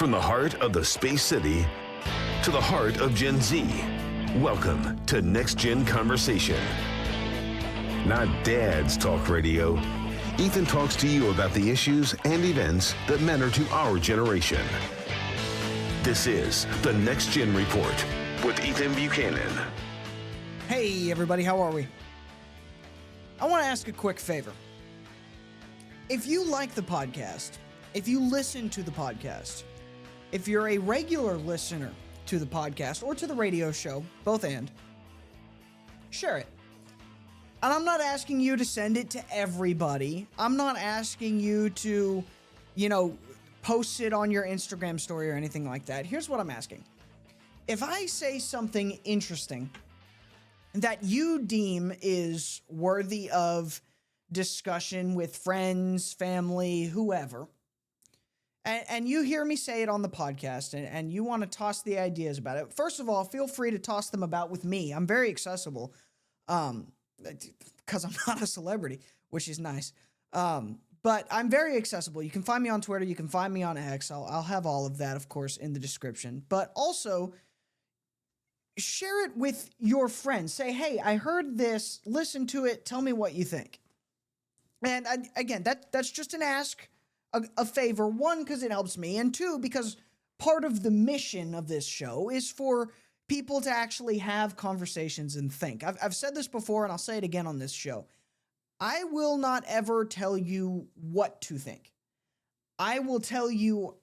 From the heart of the Space City to the heart of Gen Z, welcome to Next Gen Conversation. Not Dad's Talk Radio. Ethan talks to you about the issues and events that matter to our generation. This is the Next Gen Report with Ethan Buchanan. Hey everybody, how are we? I want to ask a quick favor. If you like the podcast, if you listen to the podcast, if you're a regular listener to the podcast or to the radio show, both and, share it. And I'm not asking you to send it to everybody. I'm not asking you to, post it on your Instagram story or anything like that. Here's what I'm asking. If I say something interesting that you deem is worthy of discussion with friends, family, whoever, and you hear me say it on the podcast and you want to toss the ideas about it, first of all, feel free to toss them about with me. I'm very accessible because I'm not a celebrity, which is nice. But I'm very accessible. You can find me on Twitter. You can find me on X. I'll have all of that, of course, in the description. But also, share it with your friends. Say, hey, I heard this. Listen to it. Tell me what you think. And again, that's just an ask, a favor. One, because it helps me. And two, because part of the mission of this show is for people to actually have conversations and think. I've said this before, and I'll say it again on this show. I will not ever tell you what to think. I will tell you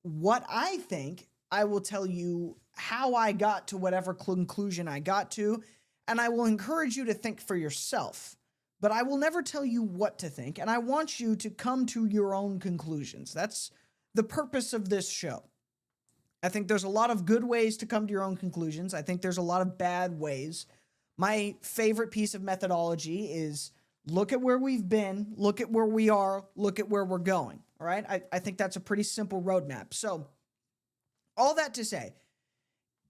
what I think. I will tell you how I got to whatever conclusion I got to, and I will encourage you to think for yourself. But I will never tell you what to think, and I want you to come to your own conclusions. That's the purpose of this show. I think there's a lot of good ways to come to your own conclusions. I think there's a lot of bad ways. My favorite piece of methodology is look at where we've been, look at where we are, look at where we're going, all right? I think that's a pretty simple roadmap. So all that to say,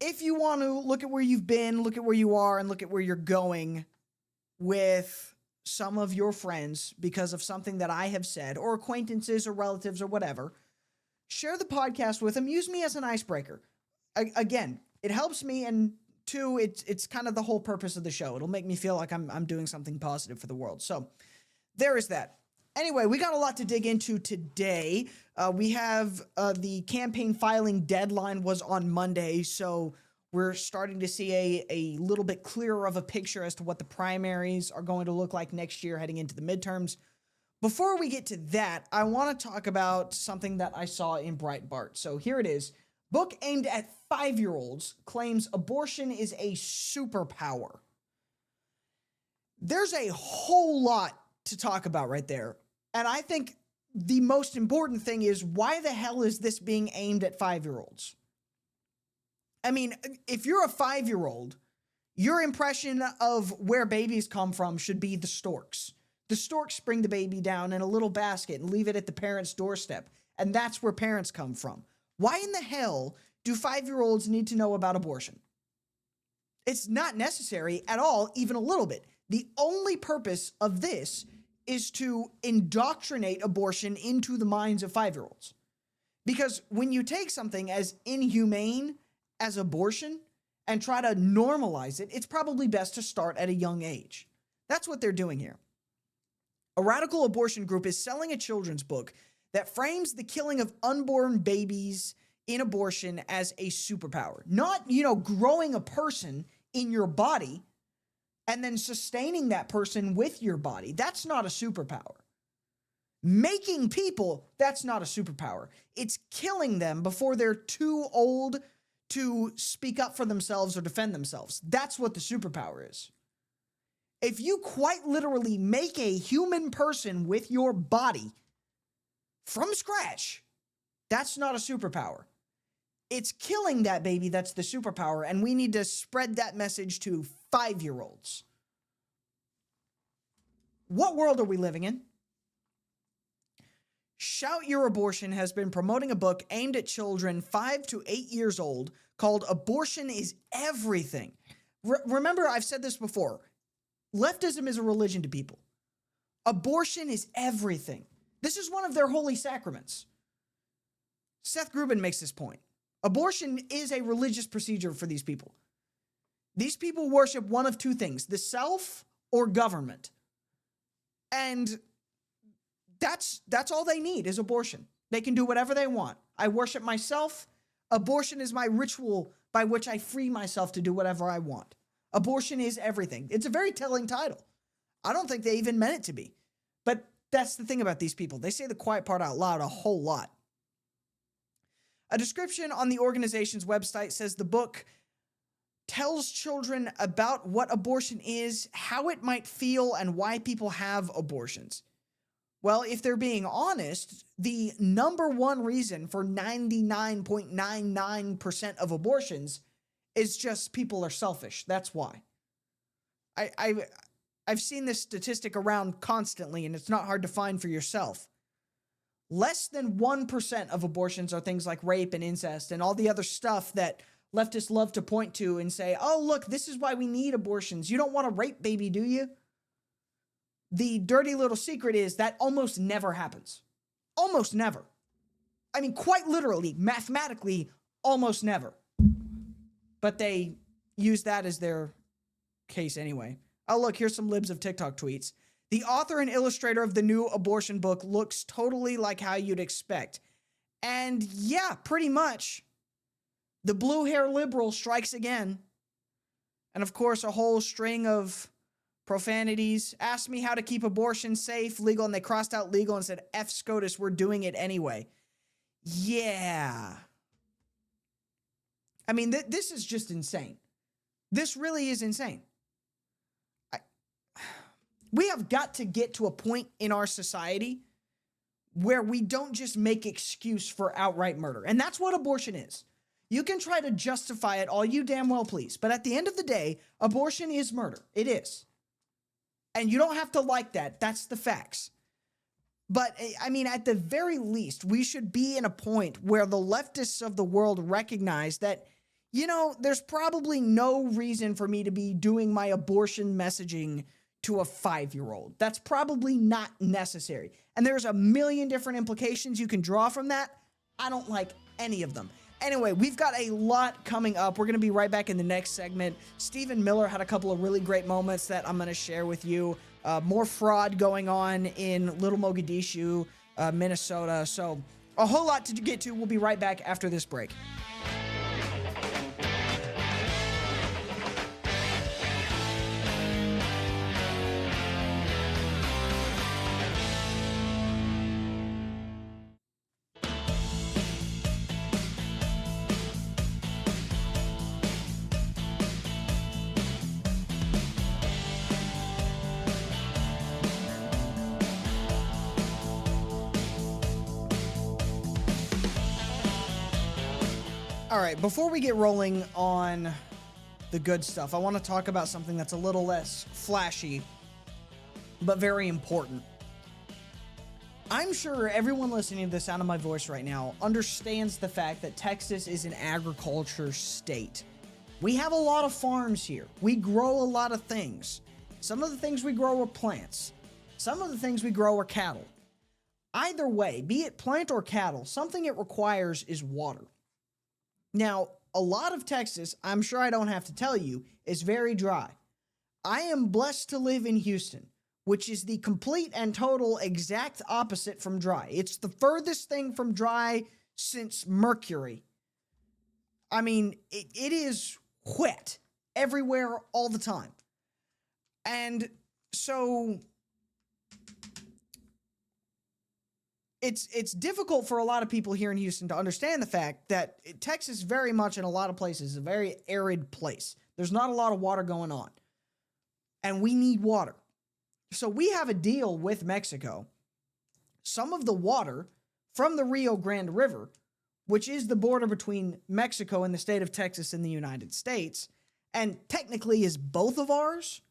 if you want to look at where you've been, look at where you are, and look at where you're going with some of your friends because of something that I have said, or acquaintances or relatives or whatever, share the podcast with them. Use me as an icebreaker. Again, it helps me, and two, it's kind of the whole purpose of the show. It'll make me feel like I'm doing something positive for the world. So there is that. Anyway, we got a lot to dig into today. We have the campaign filing deadline was on Monday, so we're starting to see a little bit clearer of a picture as to what the primaries are going to look like next year heading into the midterms. Before we get to that, I want to talk about something that I saw in Breitbart. So here it is. Book aimed at 5-year-olds claims abortion is a superpower. There's a whole lot to talk about right there. And I think the most important thing is, why the hell is this being aimed at 5-year-olds? I mean, if you're a 5-year-old, your impression of where babies come from should be the storks. The storks bring the baby down in a little basket and leave it at the parent's doorstep. And that's where parents come from. Why in the hell do 5-year-olds need to know about abortion? It's not necessary at all, even a little bit. The only purpose of this is to indoctrinate abortion into the minds of 5-year-olds. Because when you take something as inhumane as abortion and try to normalize it, it's probably best to start at a young age. That's what they're doing here. A radical abortion group is selling a children's book that frames the killing of unborn babies in abortion as a superpower. Not, growing a person in your body and then sustaining that person with your body. That's not a superpower. Making people, that's not a superpower. It's killing them before they're too old to speak up for themselves or defend themselves. That's what the superpower is. If you quite literally make a human person with your body from scratch, that's not a superpower. It's killing that baby that's the superpower, and we need to spread that message to 5-year-olds. What world are we living in? Shout Your Abortion has been promoting a book aimed at children 5 to 8 years old called Abortion is Everything. Remember, I've said this before. Leftism is a religion to people. Abortion is everything. This is one of their holy sacraments. Seth Grubin makes this point. Abortion is a religious procedure for these people. These people worship one of two things, the self or government. And that's all they need is abortion. They can do whatever they want. I worship myself. Abortion is my ritual by which I free myself to do whatever I want. Abortion is everything. It's a very telling title. I don't think they even meant it to be. But that's the thing about these people. They say the quiet part out loud a whole lot. A description on the organization's website says the book tells children about what abortion is, how it might feel, and why people have abortions. Well, if they're being honest, the number one reason for 99.99% of abortions is just people are selfish. That's why. I've seen this statistic around constantly, and it's not hard to find for yourself. Less than 1% of abortions are things like rape and incest and all the other stuff that leftists love to point to and say, oh, look, this is why we need abortions. You don't want a rape baby, do you? The dirty little secret is that almost never happens. Almost never. I mean, quite literally, mathematically, almost never. But they use that as their case anyway. Oh, look, here's some libs of TikTok tweets. The author and illustrator of the new abortion book looks totally like how you'd expect. And yeah, pretty much. The blue hair liberal strikes again. And of course, a whole string of profanities. Asked me how to keep abortion safe, legal, and they crossed out legal and said, F SCOTUS, we're doing it anyway. Yeah. I mean, this is just insane. This really is insane. We have got to get to a point in our society where we don't just make excuse for outright murder. And that's what abortion is. You can try to justify it all you damn well please. But at the end of the day, abortion is murder. It is. And you don't have to like that. That's the facts. But, I mean, at the very least, we should be in a point where the leftists of the world recognize that, you know, there's probably no reason for me to be doing my abortion messaging to a 5-year-old. That's probably not necessary. And there's a million different implications you can draw from that. I don't like any of them. Anyway, we've got a lot coming up. We're going to be right back in the next segment. Stephen Miller had a couple of really great moments that I'm going to share with you. More fraud going on in Little Mogadishu, Minnesota. So a whole lot to get to. We'll be right back after this break. All right, before we get rolling on the good stuff, I want to talk about something that's a little less flashy, but very important. I'm sure everyone listening to the sound of my voice right now understands the fact that Texas is an agriculture state. We have a lot of farms here. We grow a lot of things. Some of the things we grow are plants. Some of the things we grow are cattle. Either way, be it plant or cattle, something it requires is water. Now, a lot of Texas, I'm sure I don't have to tell you, is very dry. I am blessed to live in Houston, which is the complete and total exact opposite from dry. It's the furthest thing from dry since Mercury. I mean, it is wet everywhere all the time. And so it's difficult for a lot of people here in Houston to understand the fact that Texas very much in a lot of places is a very arid place. There's not a lot of water going on. And we need water. So we have a deal with Mexico. Some of the water from the Rio Grande River, which is the border between Mexico and the state of Texas in the United States, and technically is both of ours,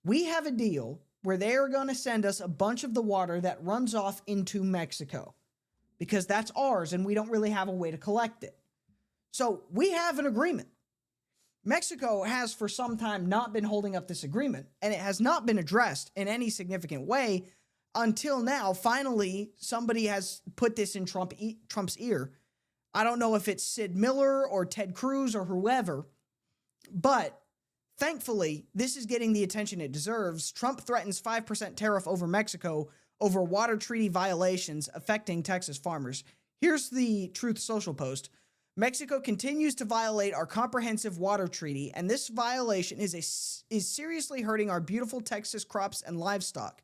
we have a deal where they are going to send us a bunch of the water that runs off into Mexico because that's ours and we don't really have a way to collect it. So we have an agreement. Mexico has for some time not been holding up this agreement, and it has not been addressed in any significant way until now. Finally, somebody has put this in Trump's ear, I don't know if it's Sid Miller or Ted Cruz or whoever, but thankfully, this is getting the attention it deserves. Trump threatens 5% tariff over Mexico over water treaty violations affecting Texas farmers. Here's the Truth Social post. Mexico continues to violate our comprehensive water treaty, and this violation is seriously hurting our beautiful Texas crops and livestock.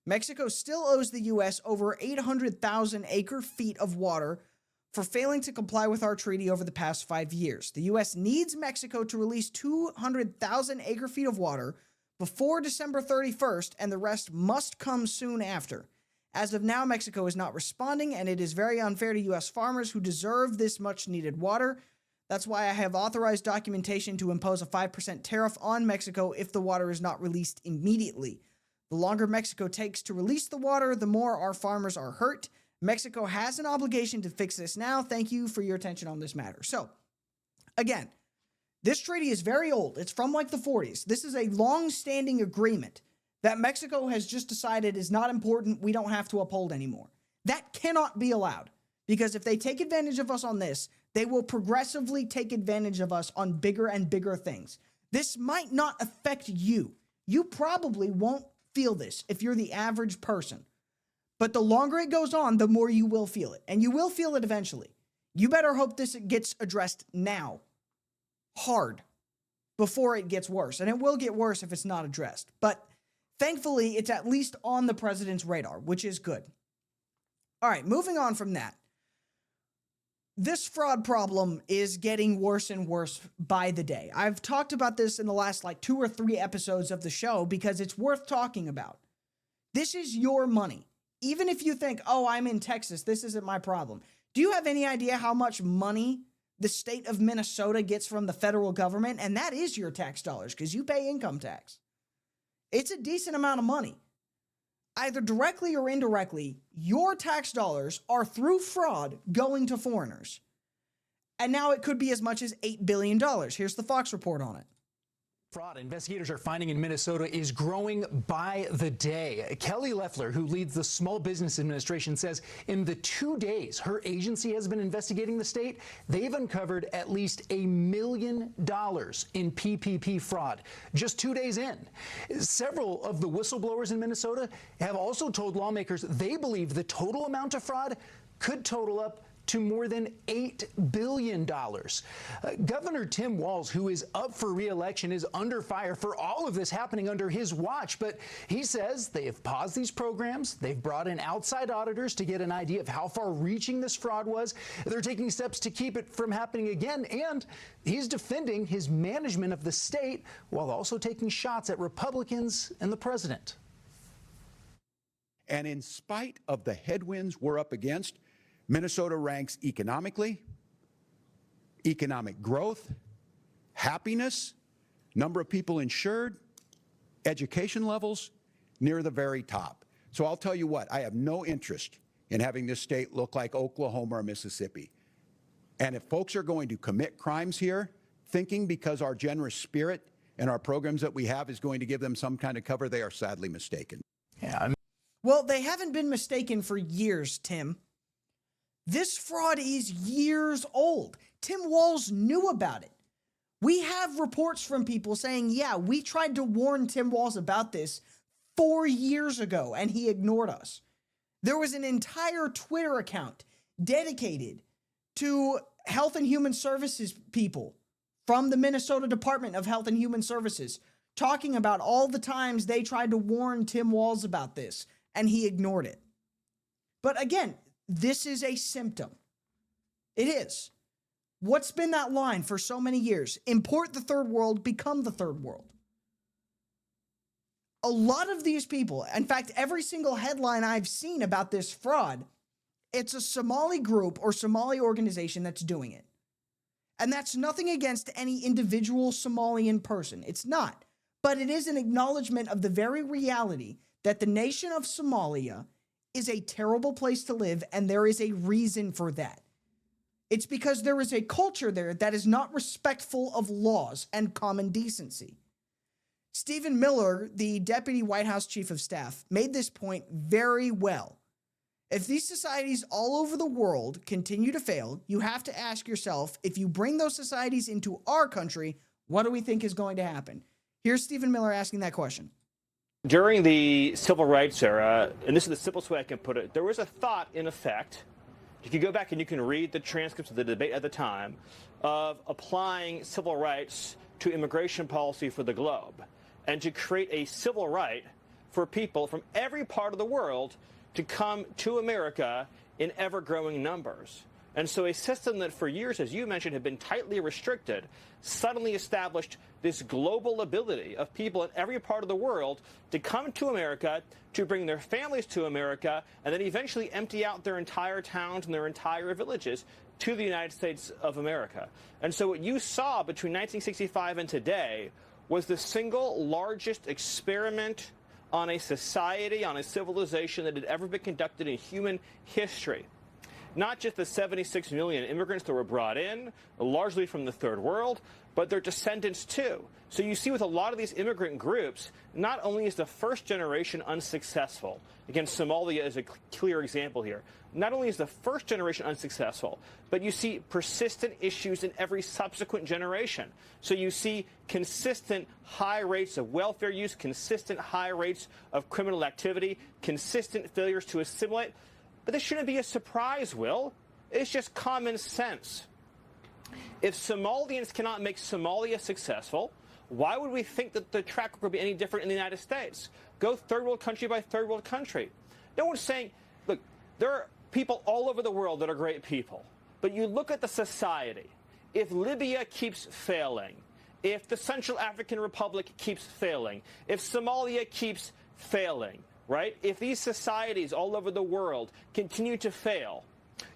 Mexico still owes the U.S. over 800,000 acre-feet of water for failing to comply with our treaty over the past 5 years. The U.S. needs Mexico to release 200,000 acre-feet of water before December 31st, and the rest must come soon after. As of now, Mexico is not responding, and it is very unfair to U.S. farmers who deserve this much-needed water. That's why I have authorized documentation to impose a 5% tariff on Mexico if the water is not released immediately. The longer Mexico takes to release the water, the more our farmers are hurt. Mexico has an obligation to fix this now. Thank you for your attention on this matter. So, again, this treaty is very old. It's from like the 40s. This is a long-standing agreement that Mexico has just decided is not important, we don't have to uphold anymore. That cannot be allowed, because if they take advantage of us on this, they will progressively take advantage of us on bigger and bigger things. This might not affect you. You probably won't feel this if you're the average person. But the longer it goes on, the more you will feel it. And you will feel it eventually. You better hope this gets addressed now, hard, before it gets worse. And it will get worse if it's not addressed. But thankfully, it's at least on the president's radar, which is good. All right, moving on from that. This fraud problem is getting worse and worse by the day. I've talked about this in the last 2 or 3 episodes of the show because it's worth talking about. This is your money. Even if you think, oh, I'm in Texas, this isn't my problem. Do you have any idea how much money the state of Minnesota gets from the federal government? And that is your tax dollars because you pay income tax. It's a decent amount of money. Either directly or indirectly, your tax dollars are through fraud going to foreigners. And now it could be as much as $8 billion. Here's the Fox report on it. Fraud investigators are finding in Minnesota is growing by the day. Kelly Loeffler, who leads the Small Business Administration, says in the 2 days her agency has been investigating the state, they've uncovered at least $1 million in PPP fraud just 2 days in. Several of the whistleblowers in Minnesota have also told lawmakers they believe the total amount of fraud could total up to more than $8 billion. Governor Tim Walz, who is up for re-election, is under fire for all of this happening under his watch. But he says they have paused these programs. They've brought in outside auditors to get an idea of how far-reaching this fraud was. They're taking steps to keep it from happening again. And he's defending his management of the state while also taking shots at Republicans and the president. And in spite of the headwinds we're up against, Minnesota ranks economically, economic growth, happiness, number of people insured, education levels, near the very top. So I'll tell you what, I have no interest in having this state look like Oklahoma or Mississippi. And if folks are going to commit crimes here, thinking because our generous spirit and our programs that we have is going to give them some kind of cover, they are sadly mistaken. Yeah. Well, they haven't been mistaken for years, Tim. This fraud is years old. Tim Walz knew about it. We have reports from people saying, yeah, we tried to warn Tim Walz about this 4 years ago, and he ignored us. There was an entire Twitter account dedicated to Health and Human Services people from the Minnesota Department of Health and Human Services talking about all the times they tried to warn Tim Walz about this, and he ignored it. But again, this is a symptom. It is. What's been that line for so many years? Import the third world, become the third world. A lot of these people, in fact, every single headline I've seen about this fraud, it's a Somali group or Somali organization that's doing it. And that's nothing against any individual Somalian person. It's not. But it is an acknowledgement of the very reality that the nation of Somalia is a terrible place to live, and there is a reason for that. It's because there is a culture there that is not respectful of laws and common decency. Stephen Miller, the deputy White House chief of staff, made this point very well. If these societies all over the world continue to fail, you have to ask yourself, if you bring those societies into our country, what do we think is going to happen? Here's Stephen Miller asking that question. During the civil rights era, and this is the simplest way I can put it, there was a thought in effect, if you go back and you can read the transcripts of the debate at the time, of applying civil rights to immigration policy for the globe, and to create a civil right for people from every part of the world to come to America in ever-growing numbers. And so a system that for years, as you mentioned, had been tightly restricted, suddenly established this global ability of people in every part of the world to come to America, to bring their families to America, and then eventually empty out their entire towns and their entire villages to the United States of America. And so what you saw between 1965 and today was the single largest experiment on a society, on a civilization that had ever been conducted in human history. Not just the 76 million immigrants that were brought in, largely from the third world, but their descendants too. So you see with a lot of these immigrant groups, not only is the first generation unsuccessful, again, Somalia is a clear example here, not only is the first generation unsuccessful, but you see persistent issues in every subsequent generation. So you see consistent high rates of welfare use, consistent high rates of criminal activity, consistent failures to assimilate. But this shouldn't be a surprise, Will. It's just common sense. If Somalians cannot make Somalia successful, why would we think that the track record would be any different in the United States? Go third world country by third world country. No one's saying, look, there are people all over the world that are great people. But you look at the society. If Libya keeps failing, if the Central African Republic keeps failing, if Somalia keeps failing, right? If these societies all over the world continue to fail,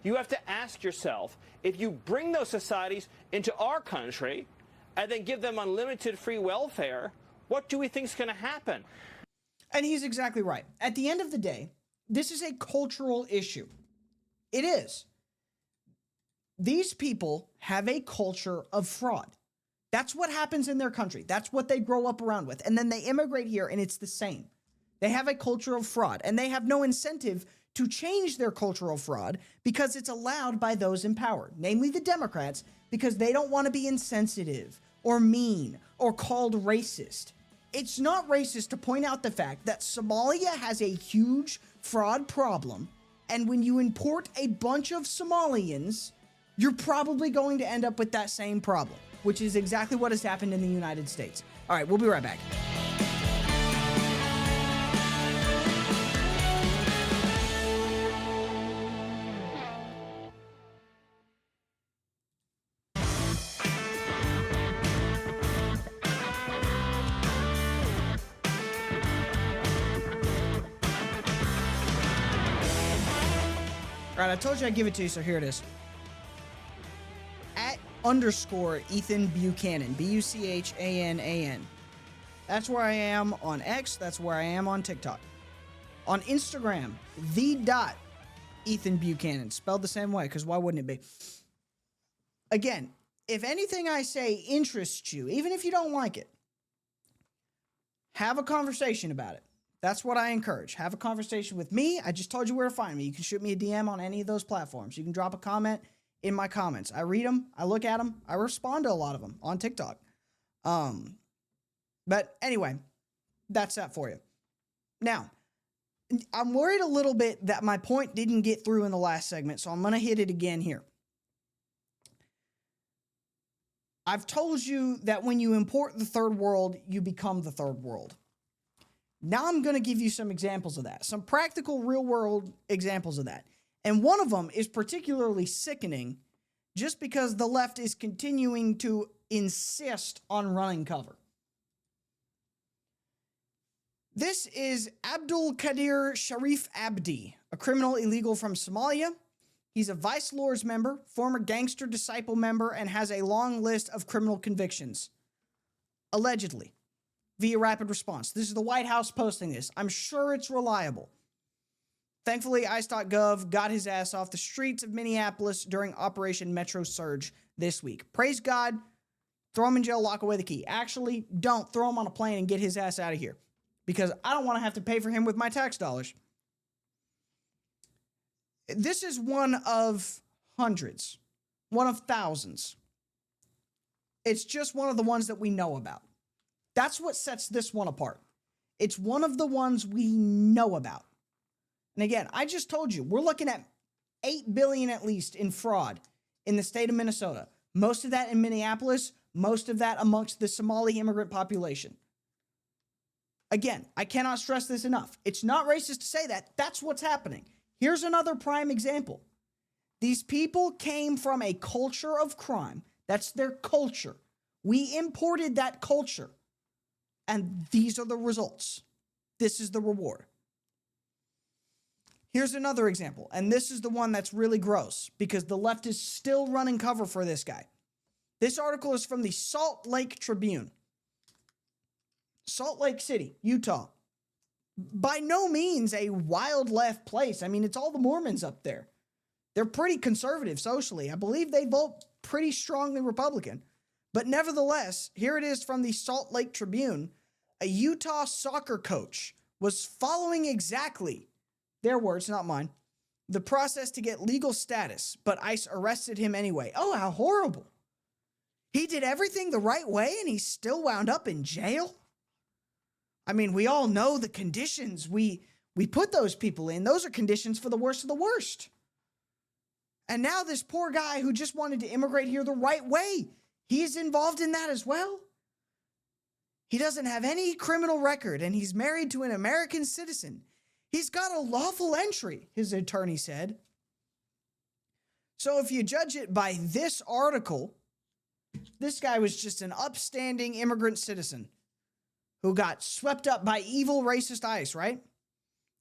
you have to ask yourself, if you bring those societies into our country and then give them unlimited free welfare, what do we think is going to happen? And he's exactly right. At the end of the day, this is a cultural issue. It is. These people have a culture of fraud. That's what happens in their country. That's what they grow up around with. And then they immigrate here and it's the same. They have a culture of fraud and they have no incentive to change their cultural fraud because it's allowed by those in power, namely the Democrats, because they don't want to be insensitive or mean or called racist. It's not racist to point out the fact that Somalia has a huge fraud problem, and when you import a bunch of Somalians, you're probably going to end up with that same problem, which is exactly what has happened in the United States. All right, we'll be right back. All right, I told you I'd give it to you, so here it is. @ Ethan Buchanan, Buchanan. That's where I am on X. That's where I am on TikTok. On Instagram, Ethan Buchanan, spelled the same way, because why wouldn't it be? Again, if anything I say interests you, even if you don't like it, have a conversation about it. That's what I encourage. Have a conversation with me. I just told you where to find me. You can shoot me a DM on any of those platforms. You can drop a comment in my comments. I read them. I look at them. I respond to a lot of them on TikTok. But anyway, that's that for you. Now, I'm worried a little bit that my point didn't get through in the last segment, so I'm going to hit it again here. I've told you that when you import the third world, you become the third world. Now I'm going to give you some examples of that, some practical real-world examples of that. And one of them is particularly sickening just because the left is continuing to insist on running cover. This is Abdul Qadir Sharif Abdi, a criminal illegal from Somalia. He's a Vice Lords member, former gangster disciple member, and has a long list of criminal convictions. Allegedly. Via rapid response. This is the White House posting this. I'm sure it's reliable. Thankfully, ICE.gov got his ass off the streets of Minneapolis during Operation Metro Surge this week. Praise God. Throw him in jail, lock away the key. Actually, don't. Throw him on a plane and get his ass out of here. Because I don't want to have to pay for him with my tax dollars. This is one of hundreds, one of thousands. It's just one of the ones that we know about. That's what sets this one apart. It's one of the ones we know about. And again, I just told you, we're looking at $8 billion at least in fraud in the state of Minnesota. Most of that in Minneapolis, most of that amongst the Somali immigrant population. Again, I cannot stress this enough. It's not racist to say that. That's what's happening. Here's another prime example. These people came from a culture of crime. That's their culture. We imported that culture. And these are the results. This is the reward. Here's another example. And this is the one that's really gross because the left is still running cover for this guy. This article is from the Salt Lake Tribune. Salt Lake City, Utah. By no means a wild left place. I mean, it's all the Mormons up there. They're pretty conservative socially. I believe they vote pretty strongly Republican. But nevertheless, here it is from the Salt Lake Tribune. A Utah soccer coach was following exactly, their words, not mine, the process to get legal status, but ICE arrested him anyway. Oh, how horrible. He did everything the right way and he still wound up in jail? I mean, we all know the conditions we put those people in. Those are conditions for the worst of the worst. And now this poor guy who just wanted to immigrate here the right way, he's involved in that as well. He doesn't have any criminal record and he's married to an American citizen. He's got a lawful entry, his attorney said. So if you judge it by this article, this guy was just an upstanding immigrant citizen who got swept up by evil racist ICE, right?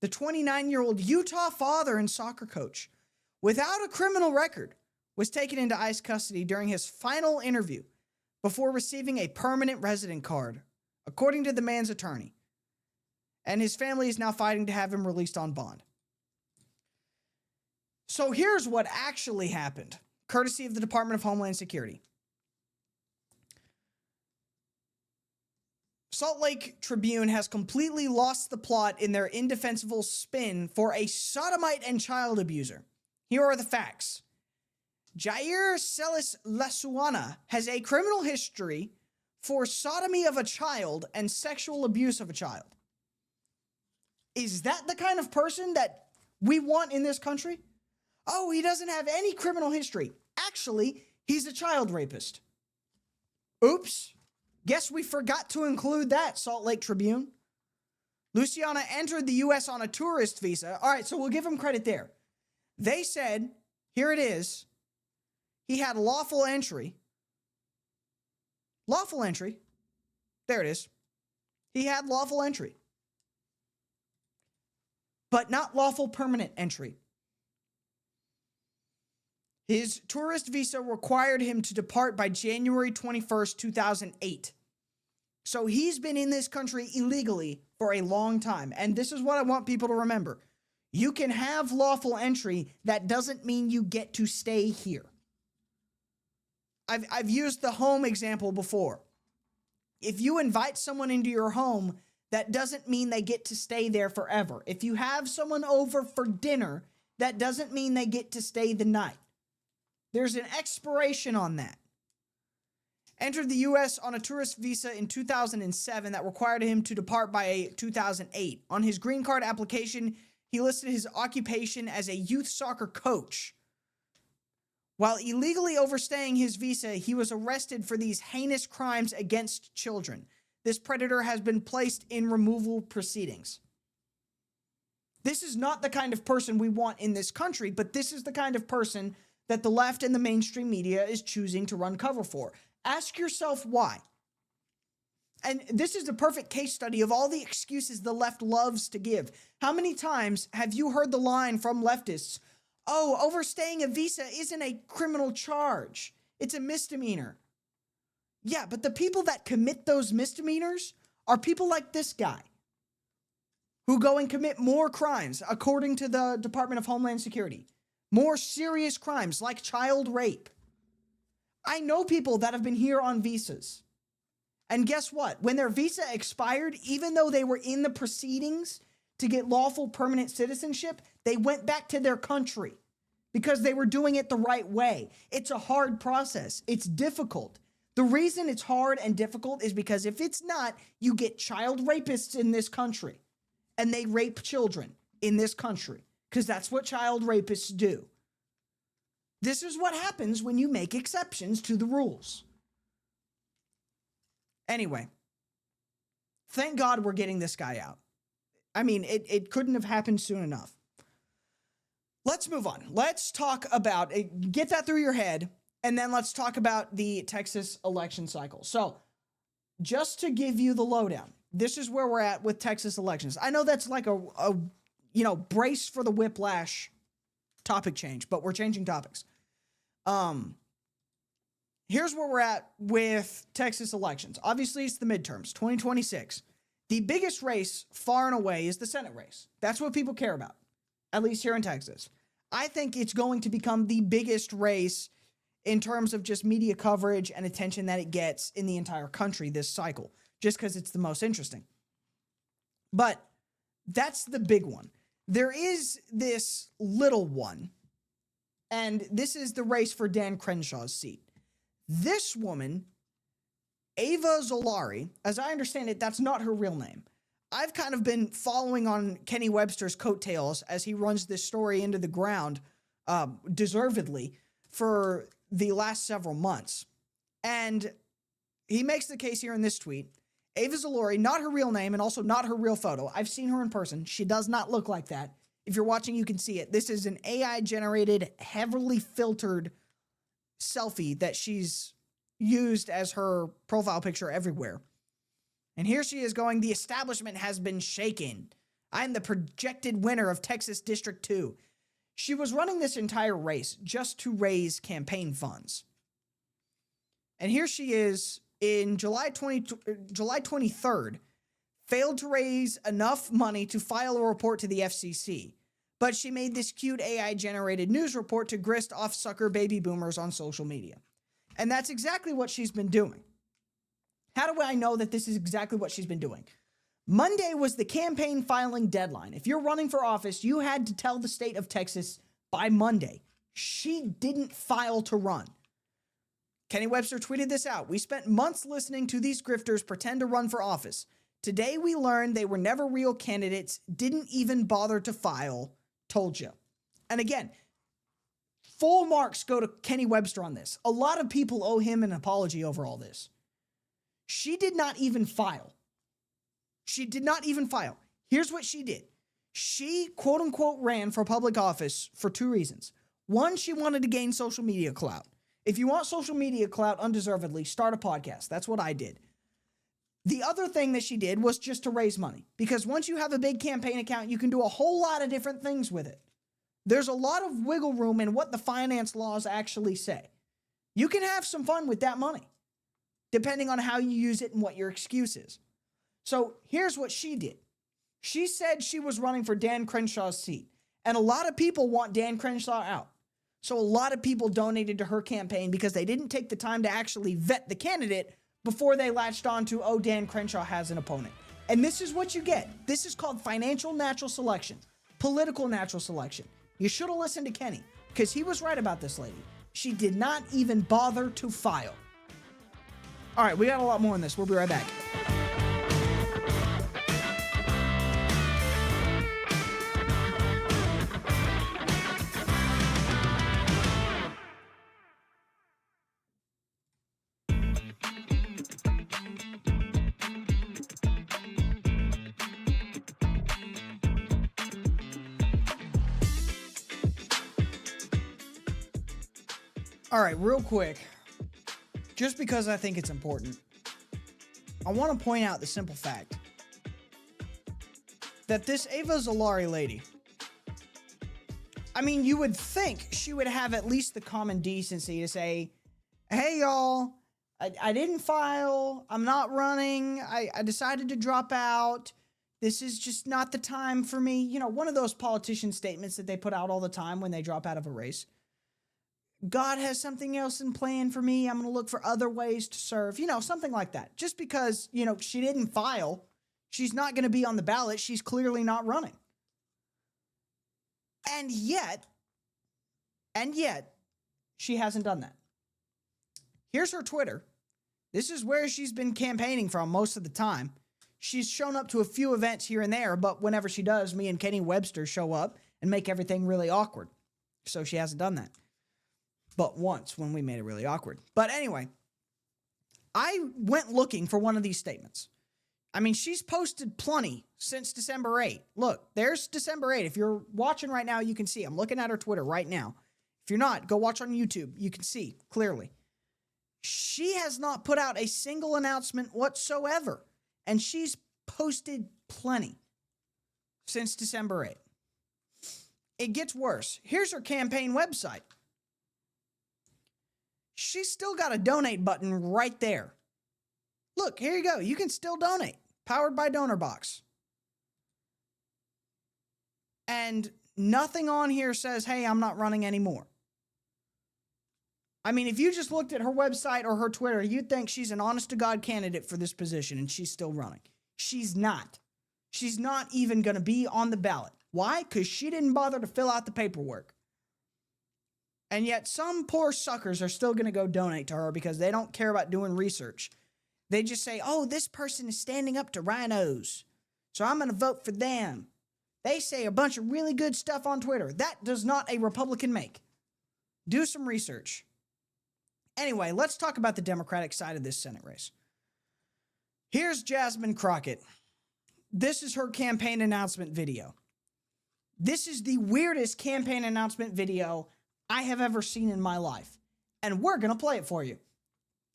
The 29-year-old Utah father and soccer coach, without a criminal record, was taken into ICE custody during his final interview before receiving a permanent resident card, according to the man's attorney. And his family is now fighting to have him released on bond. So here's what actually happened, courtesy of the Department of Homeland Security. Salt Lake Tribune has completely lost the plot in their indefensible spin for a sodomite and child abuser. Here are the facts. Jair Celis Lasuana has a criminal history for sodomy of a child and sexual abuse of a child. Is that the kind of person that we want in this country? Oh, he doesn't have any criminal history. Actually, he's a child rapist. Oops. Guess we forgot to include that, Salt Lake Tribune. Luciana entered the U.S. on a tourist visa. All right, so we'll give him credit there. They said, here it is, he had lawful entry. Lawful entry. There it is. He had lawful entry. But not lawful permanent entry. His tourist visa required him to depart by January 21st, 2008. So he's been in this country illegally for a long time. And this is what I want people to remember. You can have lawful entry. That doesn't mean you get to stay here. I've used the home example before. If you invite someone into your home, that doesn't mean they get to stay there forever. If you have someone over for dinner, that doesn't mean they get to stay the night. There's an expiration on that. Entered the U.S. on a tourist visa in 2007 that required him to depart by 2008. On his green card application, he listed his occupation as a youth soccer coach. While illegally overstaying his visa, he was arrested for these heinous crimes against children. This predator has been placed in removal proceedings. This is not the kind of person we want in this country, but this is the kind of person that the left and the mainstream media is choosing to run cover for. Ask yourself why. And this is the perfect case study of all the excuses the left loves to give. How many times have you heard the line from leftists, oh, overstaying a visa isn't a criminal charge, it's a misdemeanor. Yeah, but the people that commit those misdemeanors are people like this guy who go and commit more crimes, according to the Department of Homeland Security. More serious crimes like child rape. I know people that have been here on visas. And guess what? When their visa expired, even though they were in the proceedings to get lawful permanent citizenship, They went back to their country because they were doing it the right way. It's a hard process. It's difficult. The reason it's hard and difficult is because if it's not, you get child rapists in this country, and they rape children in this country because that's what child rapists do. This is what happens when you make exceptions to the rules. Anyway, thank God we're getting this guy out. I mean, it couldn't have happened soon enough. Let's move on. Let's talk about, get that through your head, and then let's talk about the Texas election cycle. So, just to give you the lowdown, this is where we're at with Texas elections. I know that's like a brace for the whiplash topic change, but we're changing topics. Here's where we're at with Texas elections. Obviously, it's the midterms, 2026. The biggest race, far and away, is the Senate race. That's what people care about, at least here in Texas. I think it's going to become the biggest race in terms of just media coverage and attention that it gets in the entire country this cycle, just because it's the most interesting. But that's the big one. There is this little one, and this is the race for Dan Crenshaw's seat. This woman, Ava Zolari, as I understand it, that's not her real name. I've kind of been following on Kenny Webster's coattails as he runs this story into the ground, deservedly, for the last several months. And he makes the case here in this tweet. Ava Zolari, not her real name and also not her real photo. I've seen her in person. She does not look like that. If you're watching, you can see it. This is an AI-generated, heavily filtered selfie that she's used as her profile picture everywhere. And here she is going, "The establishment has been shaken. I'm the projected winner of Texas District 2. She was running this entire race just to raise campaign funds. And here she is in July 23rd, failed to raise enough money to file a report to the FCC. But she made this cute AI-generated news report to grist off sucker baby boomers on social media. And that's exactly what she's been doing. How do I know that this is exactly what she's been doing? Monday was the campaign filing deadline. If you're running for office, you had to tell the state of Texas by Monday. She didn't file to run. Kenny Webster tweeted this out. "We spent months listening to these grifters pretend to run for office. Today we learned they were never real candidates, didn't even bother to file. Told you." And again, full marks go to Kenny Webster on this. A lot of people owe him an apology over all this. She did not even file. She did not even file. Here's what she did. She, quote unquote, ran for public office for two reasons. One, she wanted to gain social media clout. If you want social media clout undeservedly, start a podcast. That's what I did. The other thing that she did was just to raise money. Because once you have a big campaign account, you can do a whole lot of different things with it. There's a lot of wiggle room in what the finance laws actually say. You can have some fun with that money, depending on how you use it and what your excuse is. So here's what she did. She said she was running for Dan Crenshaw's seat. And a lot of people want Dan Crenshaw out. So a lot of people donated to her campaign because they didn't take the time to actually vet the candidate before they latched on to, oh, Dan Crenshaw has an opponent. And this is what you get. This is called financial natural selection, political natural selection. You should have listened to Kenny because he was right about this lady. She did not even bother to file. All right, we got a lot more on this. We'll be right back. All right, real quick, just because I think it's important, I want to point out the simple fact that this Ava Zolari lady, I mean, you would think she would have at least the common decency to say, hey, y'all, I didn't file. I'm not running. I decided to drop out. This is just not the time for me. You know, one of those politician statements that they put out all the time when they drop out of a race. God has something else in plan for me. I'm going to look for other ways to serve. You know, something like that. Just because, you know, she didn't file, she's not going to be on the ballot. She's clearly not running. And yet, she hasn't done that. Here's her Twitter. This is where she's been campaigning from most of the time. She's shown up to a few events here and there, but whenever she does, me and Kenny Webster show up and make everything really awkward. So she hasn't done that. But once, when we made it really awkward. But anyway, I went looking for one of these statements. I mean, she's posted plenty since December 8th. Look, there's December 8th. If you're watching right now, you can see. I'm looking at her Twitter right now. If you're not, go watch on YouTube. You can see clearly. She has not put out a single announcement whatsoever. And she's posted plenty since December 8th. It gets worse. Here's her campaign website. She's still got a donate button right there. Look, here you go. You can still donate. Powered by DonorBox. And nothing on here says, hey, I'm not running anymore. I mean, if you just looked at her website or her Twitter, you'd think she's an honest-to-God candidate for this position, and she's still running. She's not. She's not even going to be on the ballot. Why? Because she didn't bother to fill out the paperwork. And yet some poor suckers are still going to go donate to her because they don't care about doing research. They just say, oh, this person is standing up to rhinos, so I'm going to vote for them. They say a bunch of really good stuff on Twitter. That does not a Republican make. Do some research. Anyway, let's talk about the Democratic side of this Senate race. Here's Jasmine Crockett. This is her campaign announcement video. This is the weirdest campaign announcement video I have ever seen in my life. And we're going to play it for you.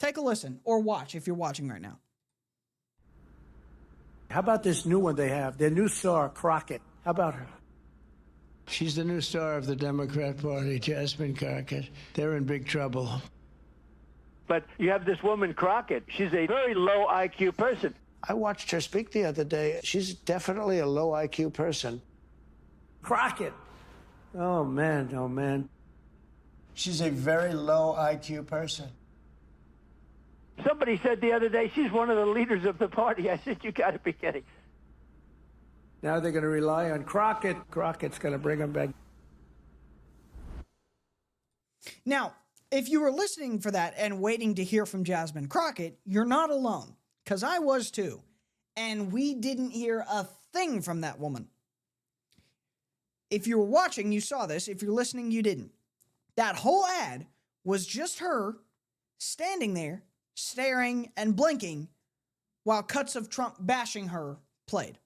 Take a listen or watch if you're watching right now. How about this new one they have? Their new star, Crockett. How about her? She's the new star of the Democrat Party, Jasmine Crockett. They're in big trouble. But you have this woman, Crockett. She's a very low IQ person. I watched her speak the other day. She's definitely a low IQ person. Crockett. Oh, man. Oh, man. She's a very low IQ person. Somebody said the other day she's one of the leaders of the party. I said, you got to be kidding. Now they're going to rely on Crockett. Crockett's going to bring them back. Now, if you were listening for that and waiting to hear from Jasmine Crockett, you're not alone, because I was too. And we didn't hear a thing from that woman. If you were watching, you saw this. If you're listening, you didn't. That whole ad was just her standing there, staring and blinking while cuts of Trump bashing her played.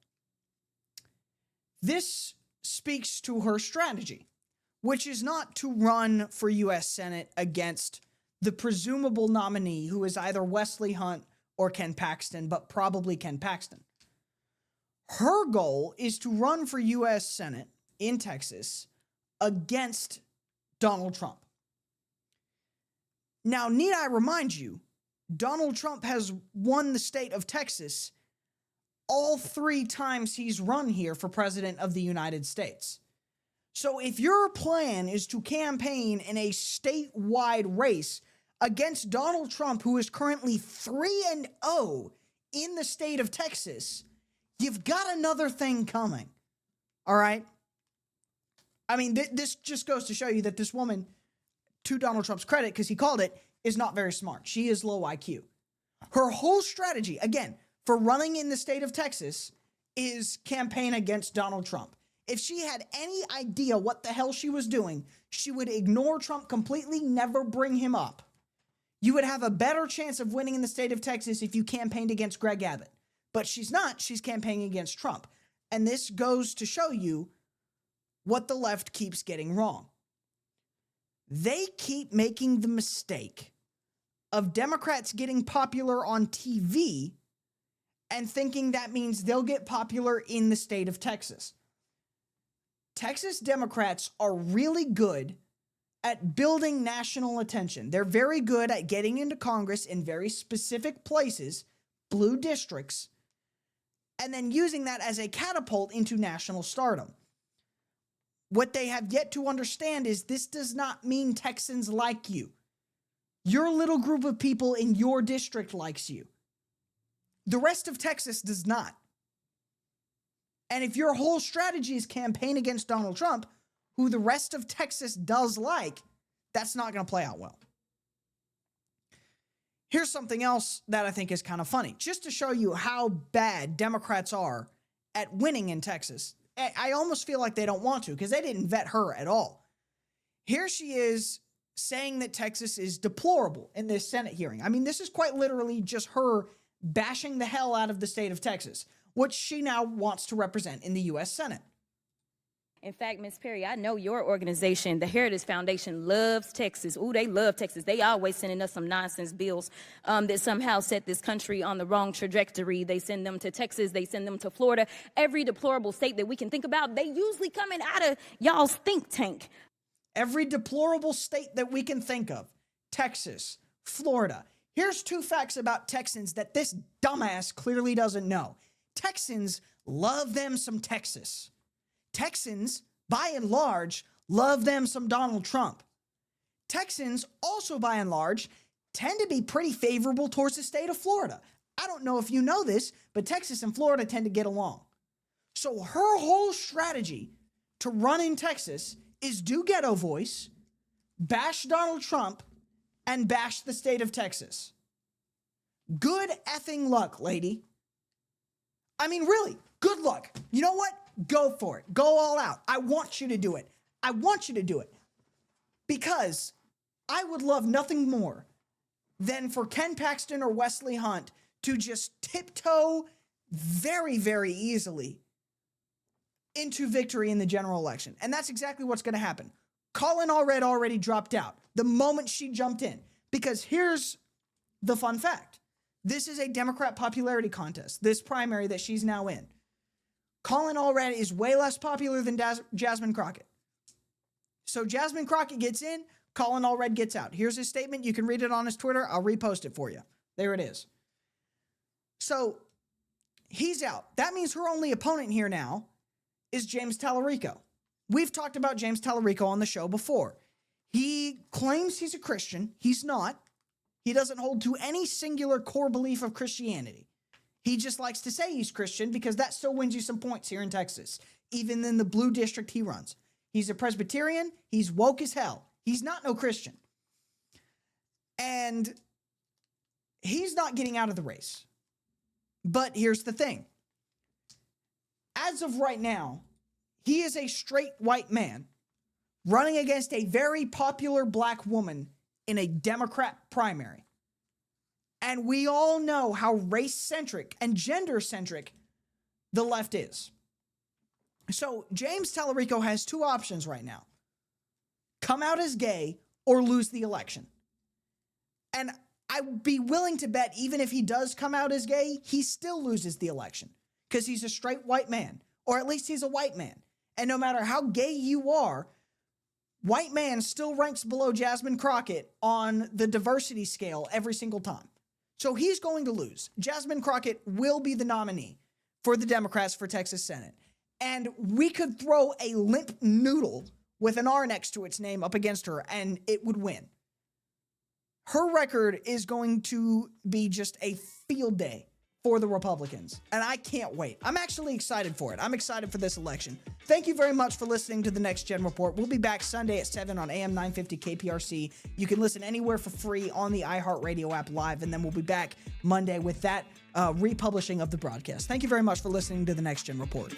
This speaks to her strategy, which is not to run for U.S. Senate against the presumable nominee who is either Wesley Hunt or Ken Paxton, but probably Ken Paxton. Her goal is to run for U.S. Senate in Texas against Donald Trump. Now, need I remind you, Donald Trump has won the state of Texas all 3 times he's run here for president of the United States. So if your plan is to campaign in a statewide race against Donald Trump, who is currently 3-0 in the state of Texas, you've got another thing coming. All right? I mean, this just goes to show you that this woman, to Donald Trump's credit, because he called it, is not very smart. She is low IQ. Her whole strategy, again, for running in the state of Texas is campaign against Donald Trump. If she had any idea what the hell she was doing, she would ignore Trump completely, never bring him up. You would have a better chance of winning in the state of Texas if you campaigned against Greg Abbott. But she's not. She's campaigning against Trump. And this goes to show you what the left keeps getting wrong. They keep making the mistake of Democrats getting popular on TV and thinking that means they'll get popular in the state of Texas. Texas Democrats are really good at building national attention. They're very good at getting into Congress in very specific places, blue districts, and then using that as a catapult into national stardom. What they have yet to understand is this does not mean Texans like you. Your little group of people in your district likes you. The rest of Texas does not. And if your whole strategy is campaign against Donald Trump, who the rest of Texas does like, that's not going to play out well. Here's something else that I think is kind of funny, just to show you how bad Democrats are at winning in Texas. I almost feel like they don't want to because they didn't vet her at all. Here she is saying that Texas is deplorable in this Senate hearing. I mean, this is quite literally just her bashing the hell out of the state of Texas, which she now wants to represent in the U.S. Senate. In fact, Ms. Perry, I know your organization, the Heritage Foundation, loves Texas. Ooh, they love Texas. They always sending us some nonsense bills that somehow set this country on the wrong trajectory. They send them to Texas. They send them to Florida. Every deplorable state that we can think about, they usually coming out of y'all's think tank. Every deplorable state that we can think of. Texas, Florida. Here's 2 facts about Texans that this dumbass clearly doesn't know. Texans love them some Texas. Texans, by and large, love them some Donald Trump. Texans, also by and large, tend to be pretty favorable towards the state of Florida. I don't know if you know this, but Texas and Florida tend to get along. So her whole strategy to run in Texas is do ghetto voice, bash Donald Trump, and bash the state of Texas. Good effing luck, lady. I mean, really, good luck. You know what? Go for it. Go all out. I want you to do it. I want you to do it. Because I would love nothing more than for Ken Paxton or Wesley Hunt to just tiptoe very, very easily into victory in the general election. And that's exactly what's going to happen. Colin Allred already dropped out the moment she jumped in. Because here's the fun fact. This is a Democrat popularity contest, this primary that she's now in. Colin Allred is way less popular than Jasmine Crockett. So Jasmine Crockett gets in, Colin Allred gets out. Here's his statement. You can read it on his Twitter. I'll repost it for you. There it is. So he's out. That means her only opponent here now is James Tallarico. We've talked about James Tallarico on the show before. He claims he's a Christian. He's not. He doesn't hold to any singular core belief of Christianity. He just likes to say he's Christian because that still wins you some points here in Texas, even in the blue district he runs. He's a Presbyterian. He's woke as hell. He's not no Christian. And he's not getting out of the race. But here's the thing. As of right now, he is a straight white man running against a very popular black woman in a Democrat primary. And we all know how race-centric and gender-centric the left is. So James Tallarico has 2 options right now. Come out as gay or lose the election. And I'd be willing to bet even if he does come out as gay, he still loses the election because he's a straight white man, or at least he's a white man. And no matter how gay you are, white man still ranks below Jasmine Crockett on the diversity scale every single time. So he's going to lose. Jasmine Crockett will be the nominee for the Democrats for Texas Senate. And we could throw a limp noodle with an R next to its name up against her and it would win. Her record is going to be just a field day for the Republicans. And I can't wait. I'm actually excited for it. I'm excited for this election. Thank you very much for listening to the Next Gen Report. We'll be back Sunday at 7 on AM 950 KPRC. You can listen anywhere for free on the iHeartRadio app live, and then we'll be back Monday with that republishing of the broadcast. Thank you very much for listening to the Next Gen Report.